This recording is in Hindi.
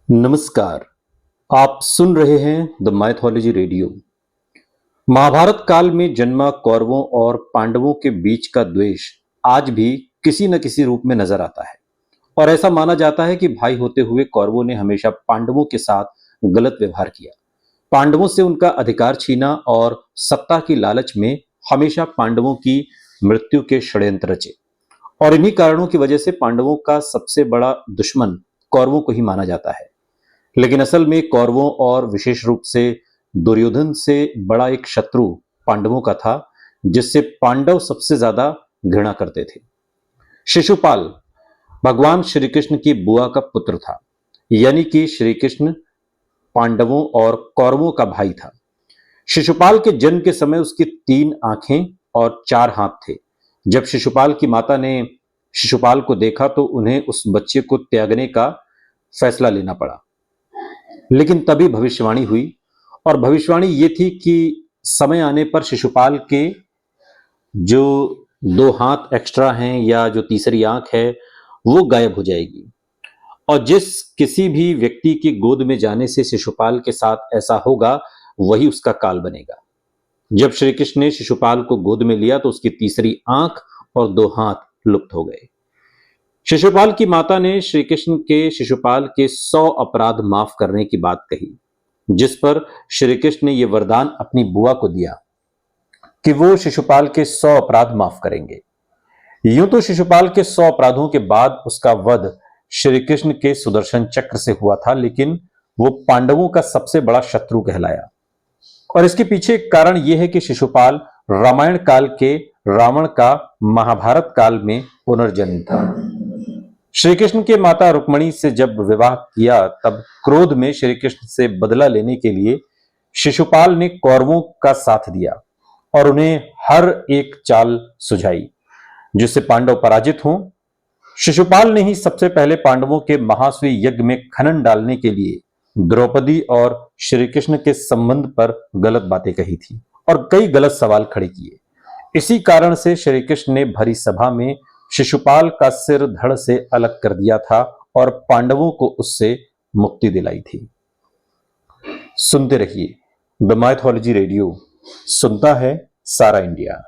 नमस्कार। आप सुन रहे हैं द माइथोलॉजी रेडियो। महाभारत काल में जन्मा कौरवों और पांडवों के बीच का द्वेष आज भी किसी न किसी रूप में नजर आता है और ऐसा माना जाता है कि भाई होते हुए कौरवों ने हमेशा पांडवों के साथ गलत व्यवहार किया, पांडवों से उनका अधिकार छीना और सत्ता की लालच में हमेशा पांडवों की मृत्यु के षड्यंत्र रचे। और इन्हीं कारणों की वजह से पांडवों का सबसे बड़ा दुश्मन कौरवों को ही माना जाता है। लेकिन असल में कौरवों और विशेष रूप से दुर्योधन से बड़ा एक शत्रु पांडवों का था, जिससे पांडव सबसे ज्यादा घृणा करते थे। शिशुपाल भगवान श्री कृष्ण की बुआ का पुत्र था, यानी कि श्री कृष्ण पांडवों और कौरवों का भाई था। शिशुपाल के जन्म के समय उसकी 3 आंखें और 4 हाथ थे। जब शिशुपाल की माता ने शिशुपाल को देखा तो उन्हें उस बच्चे को त्यागने का फैसला लेना पड़ा। लेकिन तभी भविष्यवाणी हुई और भविष्यवाणी ये थी कि समय आने पर शिशुपाल के जो 2 हाथ एक्स्ट्रा हैं या जो तीसरी आंख है वो गायब हो जाएगी। और जिस किसी भी व्यक्ति की गोद में जाने से शिशुपाल के साथ ऐसा होगा, वही उसका काल बनेगा। जब श्री कृष्ण ने शिशुपाल को गोद में लिया तो उसकी तीसरी आंख और 2 हाथ लुप्त हो गए। शिशुपाल की माता ने श्री कृष्ण के शिशुपाल के 100 अपराध माफ करने की बात कही, जिस पर श्री कृष्ण ने यह वरदान अपनी बुआ को दिया कि वो शिशुपाल के 100 अपराध माफ करेंगे। यूं तो शिशुपाल के 100 अपराधों के बाद उसका वध श्री कृष्ण के सुदर्शन चक्र से हुआ था, लेकिन वो पांडवों का सबसे बड़ा शत्रु कहलाया। और इसके पीछे एक कारण यह है कि शिशुपाल रामायण काल के रावण का महाभारत काल में पुनर्जन्म था। श्री कृष्ण के माता रुक्मणी से जब विवाह किया तब क्रोध में श्री कृष्ण से बदला लेने के लिए शिशुपाल ने कौरवों का साथ दिया और उन्हें हर एक चाल सुझाई जिससे पांडव पराजित हों। शिशुपाल ने ही सबसे पहले पांडवों के महासूय यज्ञ में खनन डालने के लिए द्रौपदी और श्री कृष्ण के संबंध पर गलत बातें कही थी और कई गलत सवाल खड़े किए। इसी कारण से श्री कृष्ण ने भरी सभा में शिशुपाल का सिर धड़ से अलग कर दिया था और पांडवों को उससे मुक्ति दिलाई थी। सुनते रहिए द माइथोलॉजी रेडियो, सुनता है सारा इंडिया।